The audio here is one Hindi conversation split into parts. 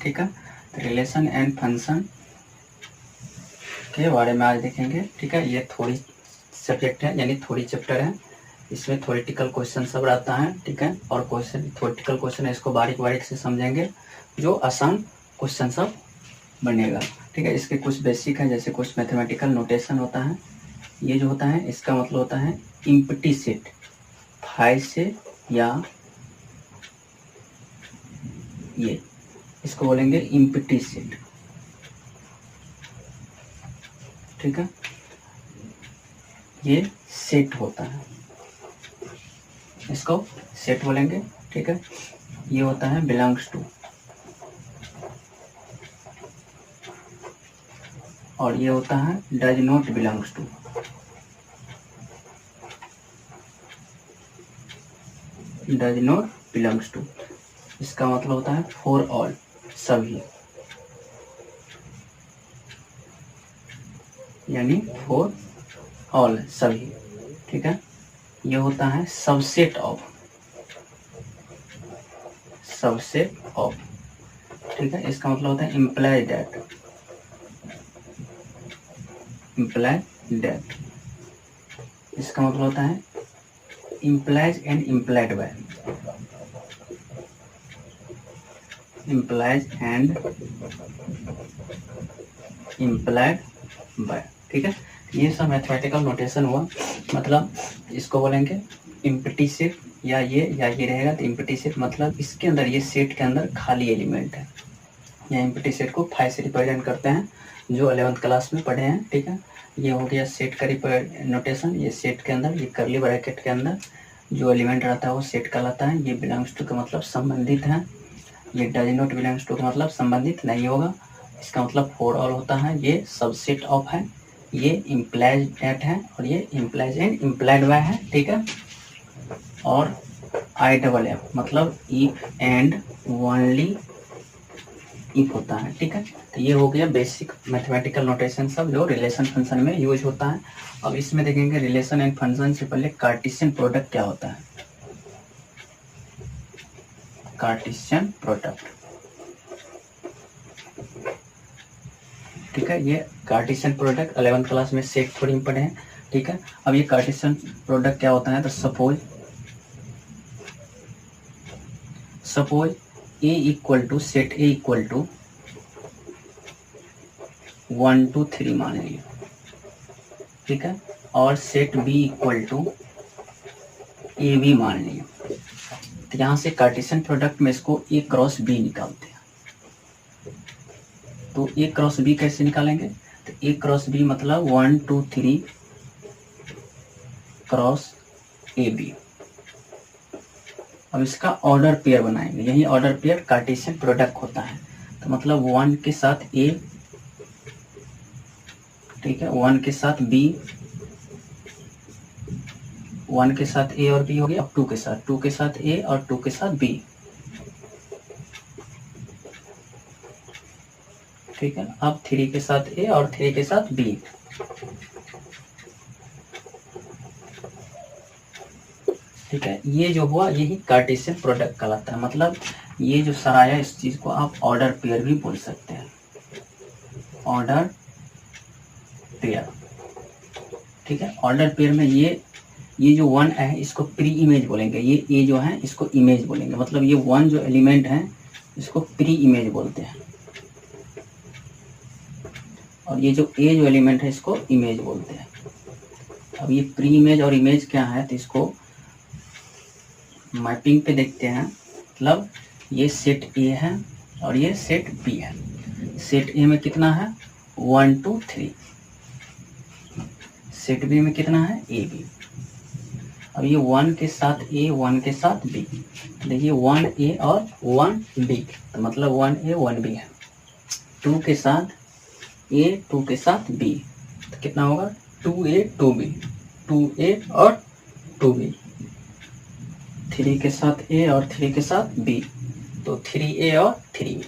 ठीक है। रिलेशन एंड फंक्शन के बारे में आज देखेंगे, ठीक है। ये थोड़ी सब्जेक्ट है, यानी थोड़ी चैप्टर है, इसमें थ्योरेटिकल क्वेश्चन सब रहता है, ठीक है। और क्वेश्चन थ्योरेटिकल क्वेश्चन है, इसको बारीक बारीक से समझेंगे, जो आसान क्वेश्चन सब बनेगा, ठीक है। इसके कुछ बेसिक है, जैसे कुछ मैथमेटिकल नोटेशन होता है। ये जो होता है इसका मतलब होता है इम्प्टी सेट, फाइव से या ये इसको बोलेंगे इम्प्टी सेट, ठीक है। ये सेट होता है, इसको सेट बोलेंगे, ठीक है। ये होता है बिलोंग्स टू, और ये होता है does not belongs to, does not belongs to. इसका मतलब होता है फॉर ऑल, सभी, यानी फॉर ऑल, सभी, ठीक है। ये होता है सबसेट ऑफ, सबसेट ऑफ, ठीक है। इसका मतलब होता है इम्प्लाई दैट, इम्प्लाई दैट। इसका मतलब होता है implies and implied by, implies and implied by, ठीक है। ये सब मैथमेटिकल नोटेशन हुआ, मतलब इसको बोलेंगे इम्प्टी सेट, या ये रहेगा। तो इम्प्टी सेट मतलब इसके अंदर, ये सेट के अंदर खाली एलिमेंट है, या इम्प्टी सेट को 5 से रिप्रेजेंट करते हैं, जो 11th क्लास में पढ़े हैं, ठीक है। ये हो गया सेट का नोटेशन। ये सेट के अंदर, ये करली ब्रैकेट के अंदर जो एलिमेंट रहता है वो सेट कहलाता है। ये बिलोंग्स टू का मतलब संबंधित है, ये डज नॉट बिलोंग्स टू का मतलब संबंधित नहीं होगा, इसका मतलब फॉर ऑल होता है। ये सबसेट ऑफ है, ये इम्प्लाइज दैट है, और ये इम्प्लाइज एंड इम्प्लाइड बाय है, ठीक है। और IFF मतलब इफ एंड ओनली इफ होता है, ठीक है। तो ये हो गया बेसिक मैथमेटिकल नोटेशन सब, जो रिलेशन फंक्शन में यूज होता है। अब इसमें देखेंगे रिलेशन एंड फंक्शन से पहले कार्टेशियन प्रोडक्ट क्या होता है। कार्टेशियन प्रोडक्ट, ठीक है। ये कार्टेशियन प्रोडक्ट 11th क्लास में सेट थोड़ी में पढ़े हैं, ठीक है। अब ये कार्टेशियन प्रोडक्ट क्या होता है, तो suppose A equal to, set A equal to 1 2 3 मान लीजिए, ठीक है। और set B equal to AB मान लीजिए। तो यहाँ से कार्टेशियन प्रोडक्ट में इसको A क्रॉस B निकालते हैं। तो A क्रॉस B कैसे निकालेंगे, तो A क्रॉस B मतलब 1 2 3 क्रॉस AB। अब इसका ऑर्डर पेयर बनाएंगे, यही ऑर्डर पेयर कार्टेशियन प्रोडक्ट होता है। तो मतलब 1 के साथ A, ठीक है, 1 के साथ B, 1 के साथ A और B हो गया। अब 2 के साथ A और 2 के साथ B, ठीक है। अब 3 के साथ A और 3 के साथ B, ठीक है। ये जो हुआ यही कार्टेशियन प्रोडक्ट कहलाता है। मतलब ये जो सराया, इस चीज को आप ऑर्डर पेयर भी बोल सकते हैं, ऑर्डर पेयर, ठीक है। ऑर्डर पेयर में ये जो 1 है इसको प्री इमेज बोलेंगे, ये A जो है इसको इमेज बोलेंगे। मतलब ये 1 जो एलिमेंट है इसको प्री इमेज बोलते हैं, और ये जो A जो एलिमेंट है इसको इमेज बोलते हैं। अब ये प्री इमेज और इमेज क्या है, तो इसको मैपिंग पे देखते हैं। मतलब ये सेट A है और ये सेट B है। सेट A में कितना है 1 2 3, सेट B में कितना है AB। अब ये 1 के साथ A, 1 के साथ B, देखिए 1A और 1B, तो मतलब 1A 1B है। 2 के साथ A, 2 के साथ B, तो कितना होगा 2A 2B, 2A और 2B। 3 के साथ A और 3 के साथ B, तो 3A और 3B,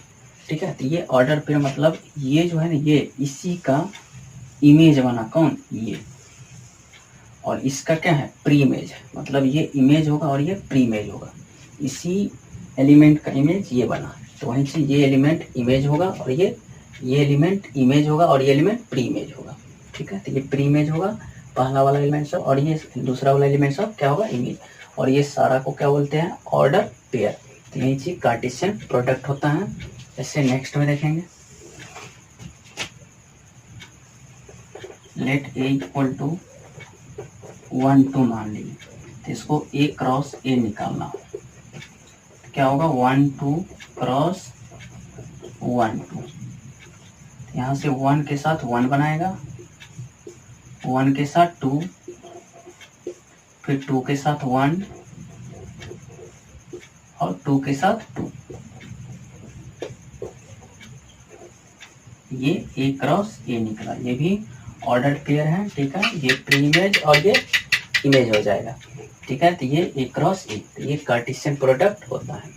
ठीक है। तो ये ऑर्डर पेयर मतलब ये जो है ना, ये इसी का इमेज बना, कौन, ये, और इसका क्या है प्री इमेज है। मतलब ये इमेज होगा और ये प्री इमेज होगा, इसी एलिमेंट का इमेज ये बना, तो वहीं से ये एलिमेंट इमेज होगा और ये एलिमेंट इमेज होगा और ये एलिमेंट प्री इमेज होगा। ठीक है, तो ये प्री इमेज होगा पहला वाला एलिमेंट सब, और ये दूसरा वाला एलिमेंट सब क्या होगा, इमेज। और ये सारा को क्या बोलते हैं, ऑर्डर पेयर। तो यही चीज कार्टेशियन प्रोडक्ट होता है। ऐसे नेक्स्ट में देखेंगे, लेट ए इक्वल टू 1 2 मान लीजिए, तो इसको ए क्रॉस ए निकालना हो, तो क्या होगा 1 2 क्रॉस 1 2। यहाँ से 1 के साथ 1 बनाएगा, 1 के साथ 2, फिर 2 के साथ 1 और 2 के साथ 2। ये ए क्रॉस ए निकला, ये भी ऑर्डर पेयर है। ठीक है, ये प्री इमेज और ये इमेज हो जाएगा। ठीक है, तो ये ए क्रॉस ए, तो ये कार्टेशियन प्रोडक्ट होता है।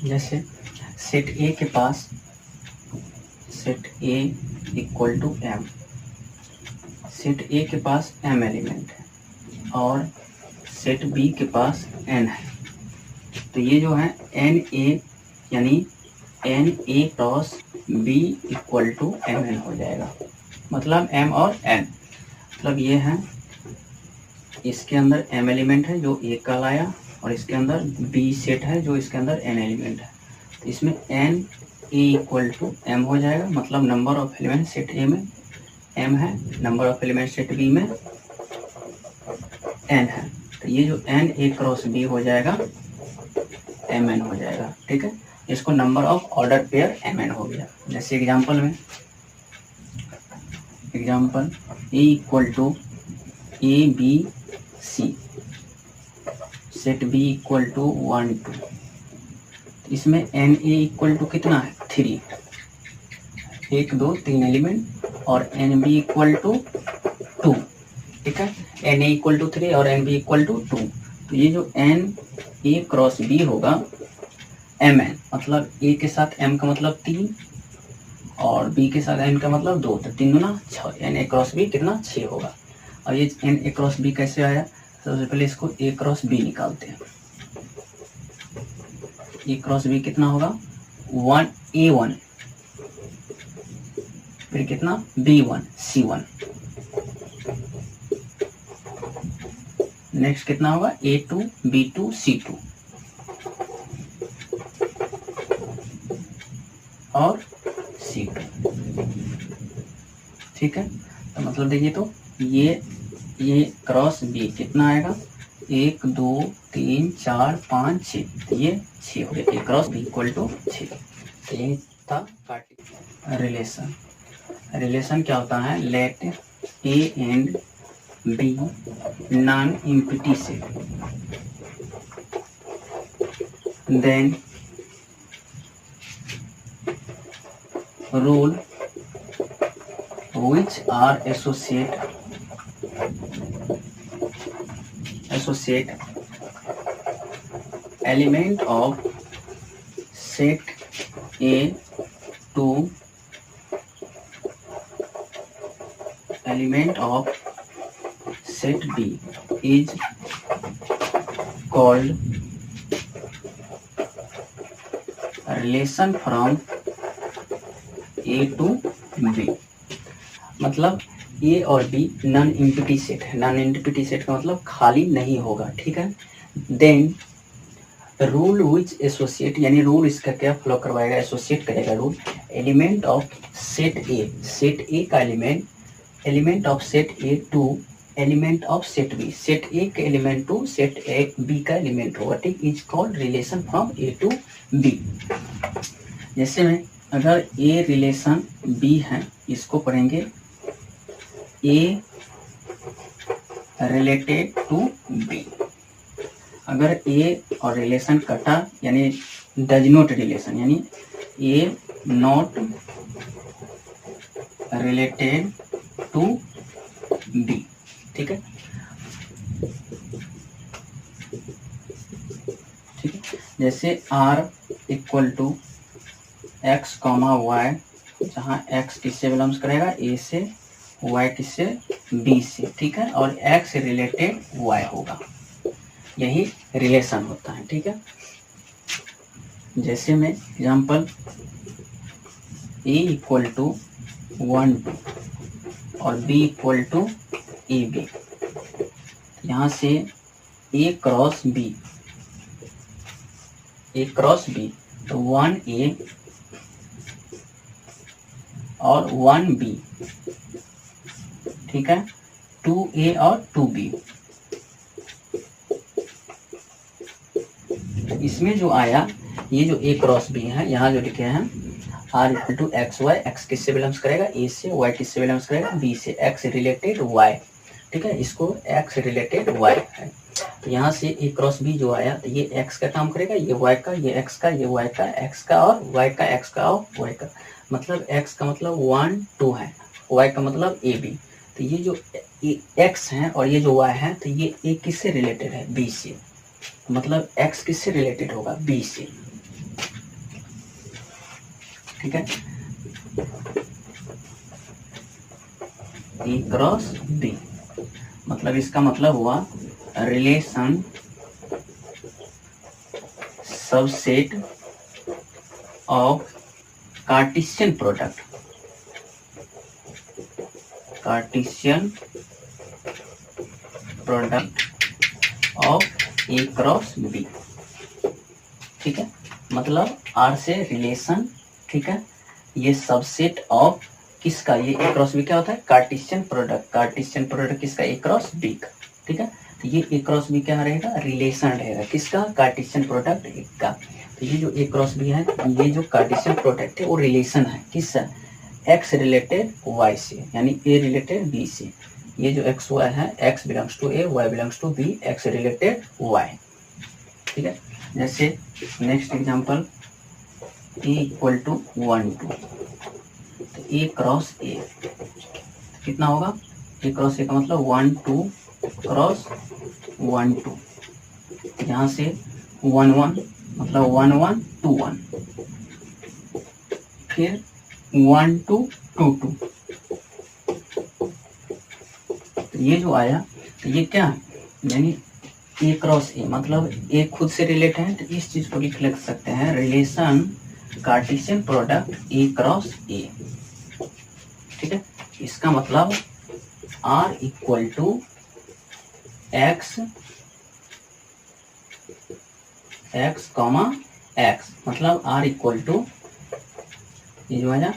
जैसे सेट ए के पास set A equal to M, set A के पास एम एलिमेंट है और सेट बी के पास एन है। तो ये जो है एन ए यानी n A cross B equal to m n हो जाएगा। मतलब एम और एन, मतलब ये है इसके अंदर एम एलिमेंट है जो ए का लाया, और इसके अंदर बी सेट है जो इसके अंदर एन एलिमेंट है। तो इसमें n A equal to m हो जाएगा, मतलब number of element set A में एम है, number of element set B में एन है। तो ये जो एन ए क्रॉस बी हो जाएगा एम एन हो जाएगा। ठीक है, इसको number of order pair m n हो गया। जैसे एग्जांपल में, example A equal to A B C, set B equal to 1 2। इसमें एन ए इक्वल टू कितना है 3, 1 2 3 एलिमेंट, और एन बी इक्वल टू 2। ठीक है, एन ए इक्वल टू 3 और एन बी इक्वल टू 2। तो ये जो एन ए क्रॉस बी होगा एम एन, मतलब ए के साथ एम का मतलब 3 और बी के साथ एन का मतलब 2, तो 3 गुना 6, एन ए क्रॉस बी कितना 6 होगा। और ये एन ए क्रॉस बी कैसे आया, सबसे पहले इसको ए क्रॉस बी निकालते हैं। ए क्रॉस बी कितना होगा 1 A1, फिर कितना B1 C1, नेक्स्ट कितना होगा A2 B2 C2 और C2। ठीक है, तो मतलब देखिए, तो ये क्रॉस बी कितना आएगा 1 2 3 4 5 6, तो ये 6 हो गया, A cross B equal to 6। तो यही था रिलेशन। रिलेशन क्या होता है, let A and B non empty set, then rule which are associate element of set A to element of set B is called relation from A to B। मतलब ए और बी नॉन एम्प्टी सेट है, नॉन एम्प्टी सेट का मतलब खाली नहीं होगा। ठीक है, देन रूल विच एसोसिएट, यानी रूल इसका क्या फॉलो करवाएगा, एसोसिएट करेगा rule element of set A का element of set A to element of set A के element to set A B का एलिमेंट होगा। ठीक, is called relation from A to B. जैसे में अगर ए रिलेशन बी है, इसको पढ़ेंगे ए रिलेटेड टू बी। अगर ए और रिलेशन कटा यानी डज नॉट रिलेशन, यानी A not related to B, ठीक है, ठीक है। जैसे R equal to x comma y, जहाँ एक्स किससे बिलोंग्स करेगा, ए से, वाई किससे, बी से, ठीक है, और एक्स रिलेटेड वाई होगा, यही रिलेशन होता है, ठीक है। जैसे में एग्जाम्पल ए इक्वल टू 1 2 और B equal to A B, यहाँ से ए क्रॉस बी तो 1 ए और 1 बी, ठीक है, 2 ए और 2 बी। इसमें जो आया ये जो ए क्रॉस बी है, यहाँ जो लिखे हैं R equal to x Y, x किससे बिलोंग्स करेगा, ए से, वाई किससे बिलोंग्स करेगा, बी से, एक्स रिलेटेड वाई, ठीक है, इसको एक्स रिलेटेड वाई है। यहाँ से ए क्रॉस बी जो आया तो ये एक्स का काम करेगा, ये वाई का, ये एक्स का, ये वाई का, एक्स का और वाई का, एक्स का और वाई का, मतलब एक्स का मतलब 1 2 है, वाई का मतलब ए बी। तो ये जो एक्स है और ये जो वाई है तो ये ए किससे रिलेटेड है, बी से, मतलब एक्स किससे रिलेटेड होगा, बी से, ठीक है, ए क्रॉस बी, मतलब इसका मतलब हुआ relation subset of Cartesian product of A cross B, ठीक है, मतलब आर से रिलेशन, ठीक है, ये सबसेट ऑफ किसका, ये ए क्रॉस बी क्या होता है, कार्टेशियन प्रोडक्ट किसका, ए क्रॉस बी का, ठीक है। तो ये ए क्रॉस बी क्या रहेगा, रिलेशन रहेगा किसका, कार्टेशियन प्रोडक्ट एक का। तो ये जो ए क्रॉस बी है, ये जो कार्टेशियन प्रोडक्ट है वो रिलेशन है किससे, एक्स रिलेटेड वाई से, यानी ए रिलेटेड बी से। ये जो एक्स वाई है, x belongs to A, y belongs to B, x related y, ठीक है। जैसे next example A equal to 1 2, तो ए क्रॉस ए कितना होगा, ए क्रॉस ए का मतलब 1 2 क्रॉस 1 2, यहाँ से 1 1 मतलब 1 1 2 1, फिर 1 2 2 2, तो ये जो आया तो ये क्या है, यानी ए क्रॉस ए, मतलब ए खुद से रिलेट है, तो इस चीज को लिख सकते हैं relation Cartesian product A cross A, ठीक है। इसका मतलब R equal to x comma x, मतलब आर इक्वल टू ये जो है ना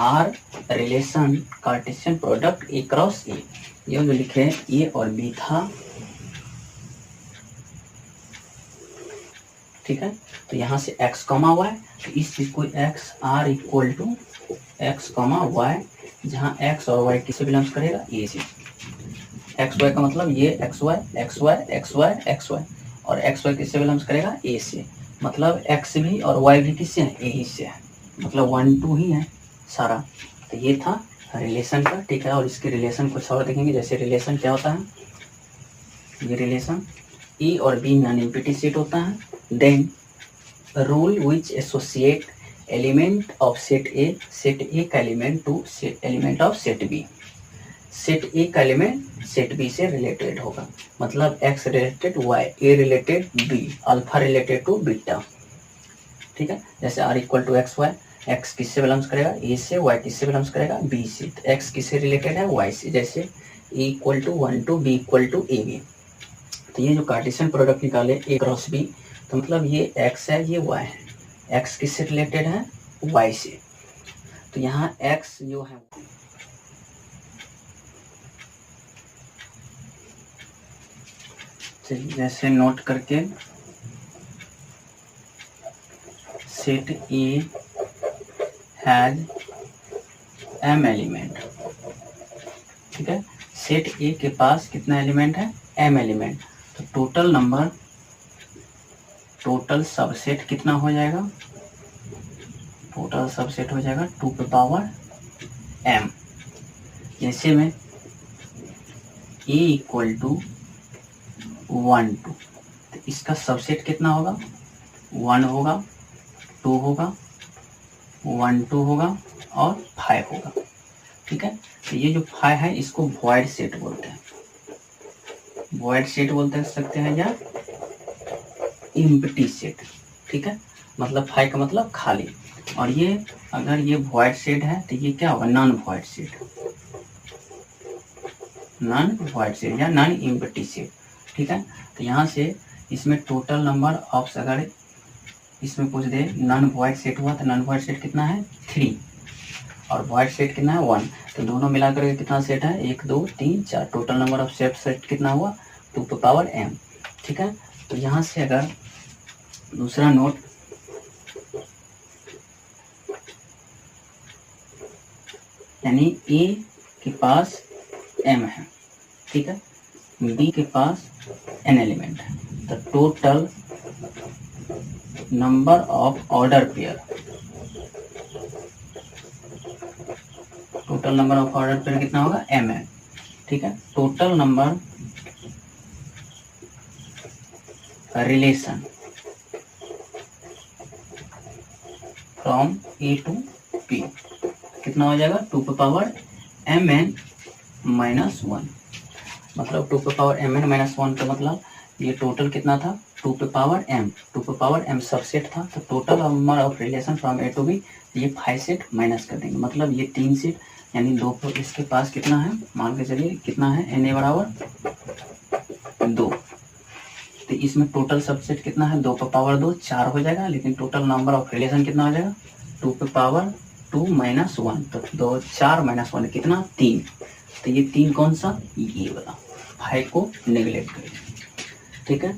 R relation Cartesian product A cross A, ये जो लिखे ए और बी था, ठीक है। तो यहाँ से x कॉमा वाई, तो इस चीज को x R equal to x comma y, जहाँ x और y किससे बिलोंग्स करेगा, ए से, एक्स वाई का मतलब ये x Y x Y x Y x y, और एक्स वाई किससे बिलोंग्स करेगा, ए से, मतलब एक्स भी और वाई भी किससे है, ए ही से है, मतलब 1 2 ही है सारा। तो ये था रिलेशन का, ठीक है। और इसके रिलेशन कुछ और देखेंगे, जैसे रिलेशन क्या होता है, ये रिलेशन ए और बी नॉन एम्प्टी सेट होता है, then rule which associate element of set A का element to element of set B, set A का एलिमेंट सेट बी से रिलेटेड होगा, मतलब X related Y, A related B, alpha related to beta, ठीक है। जैसे R equal to x Y, x किससे बिलोंग्स करेगा, ए से, वाई किससे बिलोंग्स करेगा, बी से, तो एक्स किससे रिलेटेड है, वाई से, जैसे A equal to 1 2, B equal to A B. तो ये जो कार्टेशियन प्रोडक्ट निकाले ए क्रॉस बी, तो मतलब ये एक्स है, ये वाई है, एक्स किससे रिलेटेड है, वाई से, तो यहाँ एक्स जो है जैसे नोट करके set A has m element, ठीक है। सेट ए के पास कितना एलिमेंट है, एम एलिमेंट, तो टोटल नंबर टोटल सबसेट कितना हो जाएगा, टोटल सबसेट हो जाएगा 2 पे पावर m। जैसे में a इक्वल टू 1 2, तो इसका सबसेट कितना होगा, 1 होगा, 2 होगा, 1 2 होगा और 5 होगा। ठीक है, तो ये जो 5 है इसको वॉइड सेट बोलते हैं, वॉइड सेट बोलते सकते हैं या एम्प्टी सेट। ठीक है, मतलब 5 का मतलब खाली, और ये अगर ये वॉइड सेट है तो ये क्या होगा, non void set, non void set या नॉन एम्प्टी सेट। ठीक है, तो यहाँ से इसमें टोटल नंबर ऑफ, अगर इसमें पूछ दे नॉन वॉइड सेट हुआ तो नॉन वॉइड सेट कितना है 3 और वॉइड सेट कितना है 1, तो दोनों मिलाकर के कितना सेट है 1 2 3 4, टोटल नंबर ऑफ सेट कितना हुआ 2 पे पावर m। ठीक है, तो यहाँ से अगर दूसरा नोट, यानी a के पास m है, ठीक है, b के पास n एलिमेंट है, तो total number of order pair, total number of order pair कितना होगा m है। ठीक है, total number relation from a to p कितना हो जाएगा 2 पे पावर mn माइनस 1, मतलब 2 पे पावर mn माइनस 1 का मतलब ये टोटल कितना था 2 पे पावर m, 2 पे पावर m सबसेट था, तो total number of relation from a to b, ये 5 सेट माइनस कर देंगे, मतलब ये 3 सेट, यानी 2 पे इसके पास कितना है, मान के चलिए कितना है na बराबर 2, तो इसमें टोटल सबसेट कितना है 2 पे पावर 2 4 हो जाएगा, लेकिन टोटल नंबर ऑफ रिलेशन कितना हो जाएगा 2 पे पावर 2 माइनस 1, तो 2 4 माइनस 1 कितना 3, तो ये 3 कौन सा, ये वाला 5 को नेगलेक्ट करेंगे। ठीक है,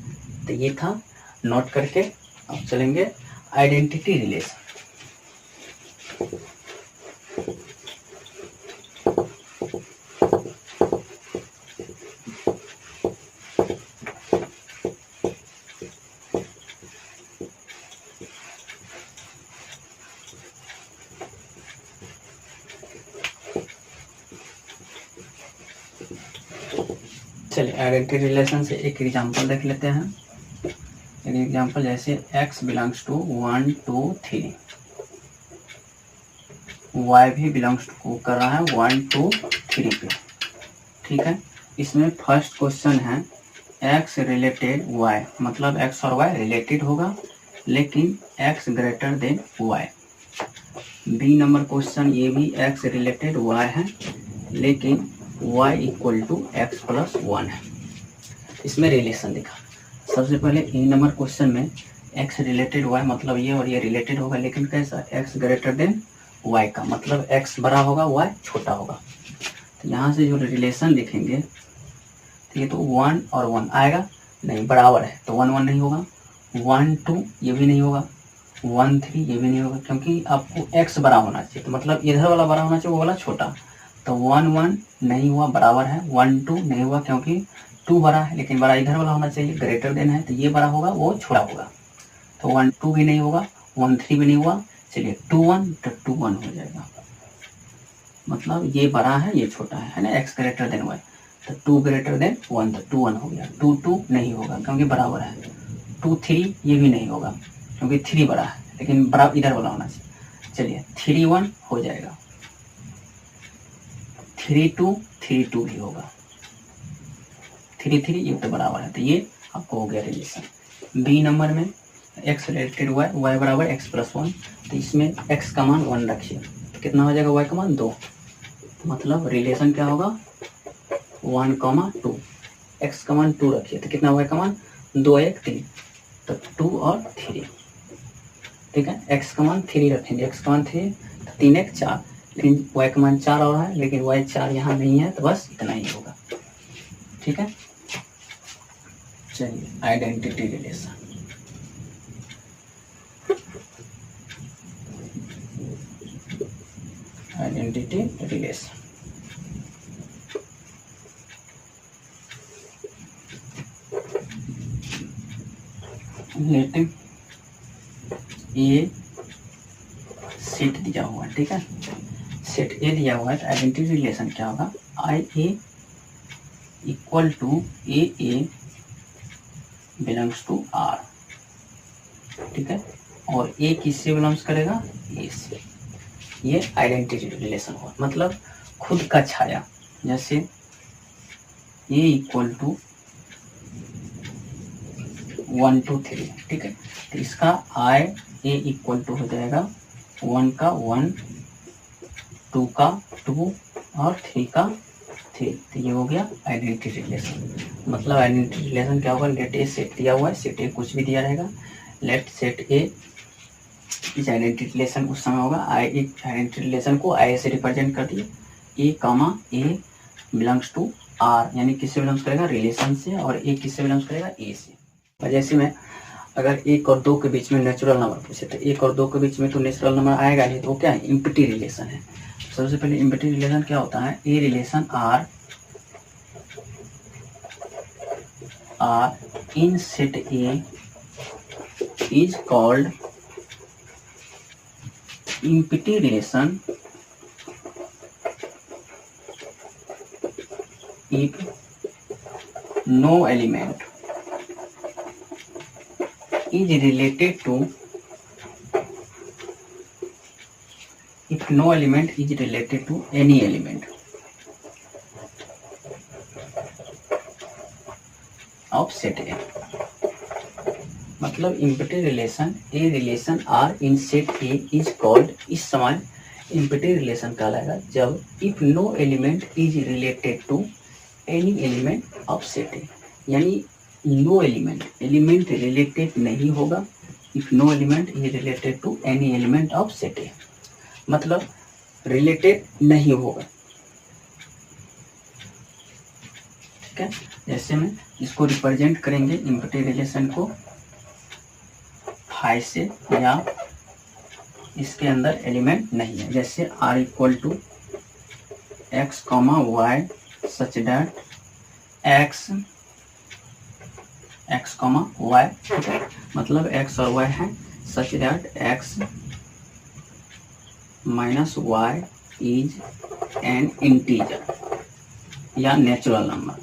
तो ये था, नोट करके अब चलेंगे आइडेंटिटी रिलेशन। चलिए आइडेंटिटी रिलेशन से एक एग्जांपल देख लेते हैं। एक एग्जांपल जैसे x बिलोंग्स टू 1 2 3, y भी बिलोंग्स टू कर रहा है 1 2 3 पे। ठीक है, इसमें फर्स्ट क्वेश्चन है x रिलेटेड y, मतलब x और y रिलेटेड होगा लेकिन x greater than y। B number question ये भी x रिलेटेड y है लेकिन y equal to x plus 1 है, इसमें रिलेशन दिखा। सबसे पहले ए नंबर क्वेश्चन में x रिलेटेड y, मतलब ये और ये रिलेटेड होगा, लेकिन कैसा x ग्रेटर देन y का मतलब x बड़ा होगा y छोटा होगा। तो यहाँ से जो रिलेशन लिखेंगे तो ये तो 1 और 1 आएगा नहीं, बराबर है तो 1 1 नहीं होगा, 1 2 ये भी नहीं होगा, 1 3 ये भी नहीं होगा, क्योंकि आपको x बड़ा होना चाहिए, तो मतलब इधर वाला बड़ा होना चाहिए वो वाला छोटा, तो 1 1 नहीं हुआ, बराबर है, 1 2 नहीं हुआ क्योंकि 2 बड़ा है, लेकिन बड़ा इधर वाला होना चाहिए, ग्रेटर देन है तो ये बड़ा होगा वो छोटा होगा, तो 1 2 भी नहीं होगा, 1 3 भी नहीं हुआ, चलिए 2 1 तो 2 1 हो जाएगा, मतलब ये बड़ा है ये छोटा है ना, x ग्रेटर देन y, तो 2 ग्रेटर देन 1 तो 2 1 हो गया, 2 2 नहीं होगा क्योंकि बराबर है, 2 3 ये भी नहीं होगा क्योंकि 3 बड़ा है, लेकिन बड़ा इधर वाला होना चाहिए, चलिए 3 1 हो जाएगा, 3 2 3 2 भी होगा, 3 3 ये तो बराबर है, तो ये आपको हो गया रिलेशन। बी नंबर में x रिलेटेड y, y बराबर x प्लस 1, तो इसमें x का मान 1 रखिए तो कितना हो जाएगा y का मान 2, तो मतलब रिलेशन क्या होगा 1 2, x का मान 2 रखिए तो कितना y का मान 2 1 3, तो 2 और 3। ठीक है, x का मान 3 रखेंगे, x का मान 3 तो 3 1 4, लेकिन y का मान 4 और है, लेकिन y 4 यहाँ नहीं है, तो बस इतना ही होगा। ठीक है, चलिए identity relation, identity relation let A set दिया हुआ है, ठीक है, सेट ए दिया हुआ है तो आइडेंटिटी रिलेशन क्या होगा, I A equal to A belongs to R, ठीक है, और ए किससे बिलोंग्स करेगा, ए से। ये आइडेंटिटी रिलेशन हुआ, मतलब खुद का छाया, जैसे ए इक्वल टू 1 2 3, ठीक है, तो इसका आई ए इक्वल टू हो जाएगा 1 का 1, 2 का 2 और 3 का 3, तो ये हो गया आइडेंटिटी रिलेशन। मतलब आइडेंटिटी रिलेशन क्या होगा, लेट ए सेट दिया हुआ है, सेट ए कुछ भी दिया रहेगा, लेट सेट ए इस आइडेंटिटी रिलेशन उस समय होगा, आई आइडेंटिटी रिलेशन को आई से रिप्रेजेंट कर दिए, ए कामा ए बिलोंग्स टू आर, यानी किससे बिलोंग्स करेगा, रिलेशन से, और ए किससे बिलोंग्स करेगा, ए से। और जैसे में अगर 1 और 2 के बीच में नेचुरल नंबर पूछे तो 1 और 2 के बीच में तो नेचुरल नंबर आएगा नहीं, तो वो क्या है, इम्पटी रिलेशन है। सबसे पहले इम्पटी रिलेशन क्या होता है, A relation R in set A is called empty relation if no element is related to any element of set A। मतलब empty relation a relation R in set A is called, इस समय इम्पटी रिलेशन कहलाएगा जब if no element is related to any element of set A, यानी नो एलिमेंट रिलेटेड नहीं होगा, if no element is related to any element of set A, मतलब रिलेटेड नहीं होगा, ठीक है। जैसे में इसको रिप्रेजेंट करेंगे इम्पटी रिलेशन को हाई से, या इसके अंदर एलिमेंट नहीं है, जैसे r इक्वल to x comma y such that x comma y, ठीक है, मतलब x और y है such that x minus Y is an integer या नेचुरल नंबर,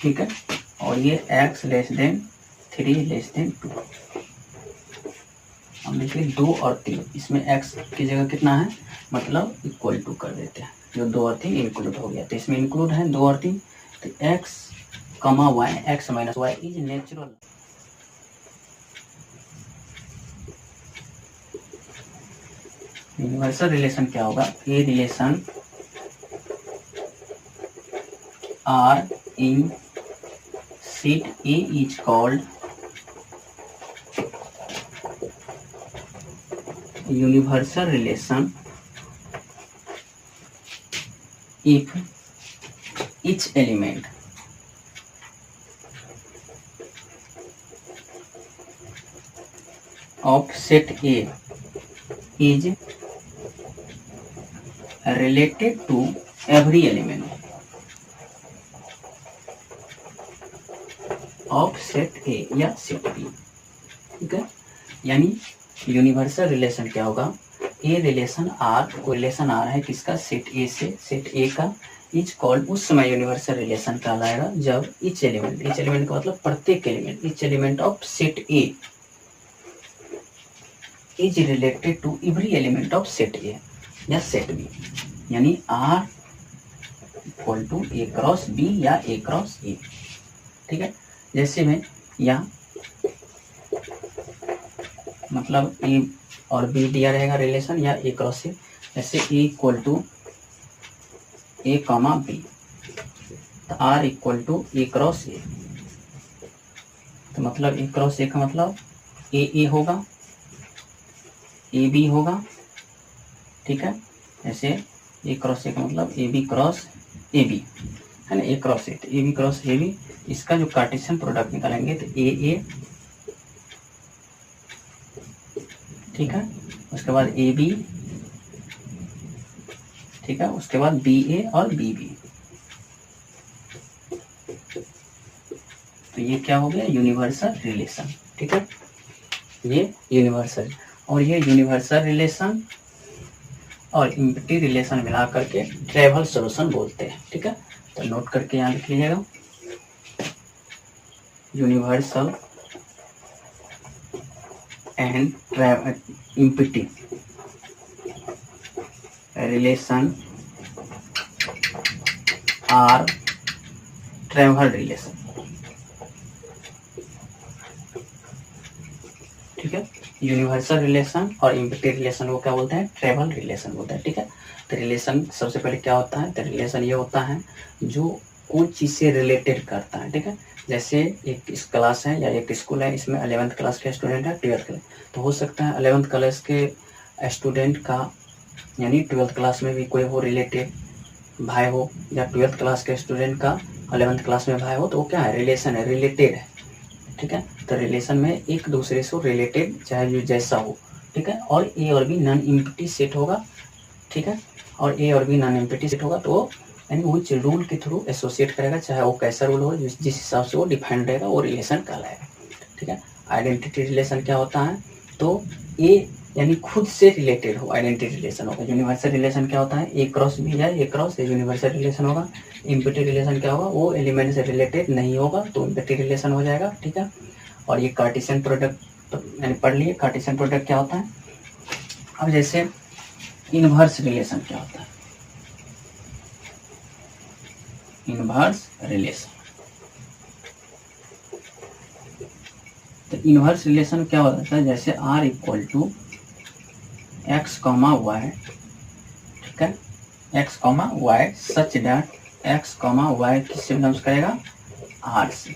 ठीक है, और ये x less than 3 less than 2। हम देखिए 2 और 3, इसमें x की जगह कितना है, मतलब इक्वल टू कर देते हैं, जो 2 और 3 इंक्लूड हो गया, तो इसमें इंक्लूड है 2 और 3, तो x comma y, x minus Y is natural. Universal relation क्या होगा, A relation R in set A is called universal relation if each element of set A is related to every element of set ए या सेट बी, ठीक है, यानी यूनिवर्सल रिलेशन क्या होगा, ए रिलेशन आर, को रिलेशन आ रहा है किसका, सेट ए से, सेट ए का इज कॉल्ड, उस समय यूनिवर्सल रिलेशन कहलाएगा जब इच एलिमेंट का मतलब प्रत्येक element, each element of set A इज रिलेटेड टू एवरी एलिमेंट ऑफ सेट ए या सेट बी, यानी R equal to A cross B या ए क्रॉस ए, ठीक है। जैसे में या मतलब ए और बी दिया रहेगा रिलेशन, या ए क्रॉस ए, जैसे A equal to A comma B, तो R equal to A cross A, तो मतलब ए क्रॉस ए का मतलब ए होगा, ए बी होगा, ठीक है, ऐसे ए क्रॉस ए का मतलब A B cross A B है ना, ए क्रॉस ए, तो A B cross A B, इसका जो कार्टेशियन प्रोडक्ट निकालेंगे तो ए, ठीक है, उसके बाद ए बी, ठीक है, उसके बाद बी ए और बी बी, तो ये क्या हो गया, यूनिवर्सल रिलेशन। ठीक है, ये यूनिवर्सल, और ये यूनिवर्सल रिलेशन और इम्पिटी रिलेशन मिला करके ट्रेवल सॉल्यूशन बोलते हैं। ठीक है, तो नोट करके यहाँ लिख लीजिएगा, universal and empty relation are trivial relation. ठीक है, यूनिवर्सल रिलेशन और इम्पिटी रिलेशन को क्या बोलते हैं, ट्रेवल रिलेशन बोलते हैं। ठीक है, तो रिलेशन सबसे पहले क्या होता है, तो रिलेशन ये होता है जो कौन चीज़ से रिलेटेड करता है। ठीक है, जैसे एक इस क्लास है या एक स्कूल है, इसमें 11th क्लास के स्टूडेंट है, 12th क्लास, तो हो सकता है 11th क्लास के स्टूडेंट का यानी 12th क्लास में भी कोई हो रिलेटेड भाई हो, या 12th क्लास के स्टूडेंट का 11th क्लास में भाई हो, तो वो क्या है, रिलेशन है, रिलेटेड है। ठीक है, तो रिलेशन में एक दूसरे से रिलेटेड चाहे जो जैसा हो। ठीक है, और ए और बी नॉन इम्पिटी सेट होगा। ठीक है, और ए और बी नॉन इम्पिटी सेट होगा, तो यानी वो रूल के थ्रू एसोसिएट करेगा, चाहे वो कैसा रूल हो, जिस हिसाब से वो डिफाइंड रहेगा वो रिलेशन कहलाएगा। ठीक है, आइडेंटिटी रिलेशन क्या होता है, तो ए यानी खुद से रिलेटेड हो, आइडेंटिटी रिलेशन होगा। यूनिवर्सल रिलेशन क्या होता है, ए क्रॉस बी है, ए क्रॉस ए यूनिवर्सल रिलेशन होगा। इम्पिटी रिलेशन क्या होगा, वो एलिमेंट से रिलेटेड नहीं होगा, तो इम्पिटी रिलेशन हो जाएगा। ठीक है, और ये कार्टेशियन प्रोडक्ट यानी पढ़ लिए, कार्टेशियन प्रोडक्ट क्या होता है। अब जैसे इनवर्स रिलेशन क्या होता है, इनवर्स रिलेशन, तो इनवर्स रिलेशन क्या होता है, जैसे r इक्वल टू एक्स कॉमा वाई। ठीक है, x comma y such that x comma y किससे बिलोंग्स करेगा, आर से।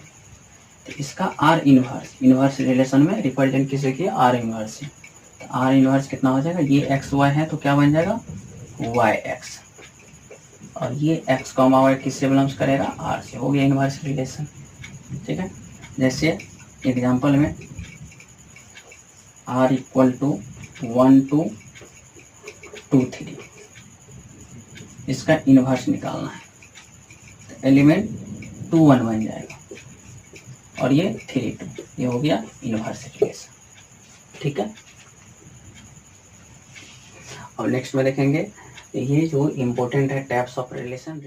तो इसका आर इनवर्स, इनवर्स रिलेशन में रिप्रेजेंट किसे किया, आर इनवर्स से। तो आर इनवर्स कितना हो जाएगा, ये एक्स वाई है तो क्या बन जाएगा, वाई एक्स, और ये एक्स कॉमा वाई किससे बिलोंग्स करेगा, आर से। हो गया इनवर्स रिलेशन। ठीक है, जैसे एग्जाम्पल में r इक्वल टू 1 to 2 3, इसका इनवर्स निकालना है, तो एलिमेंट 2 1 बन जाएगा, और ये 3 2, ये हो गया इनवर्स रिलेशन। ठीक है, और नेक्स्ट में देखेंगे ये जो इम्पोर्टेंट है टाइप्स ऑफ रिलेशन।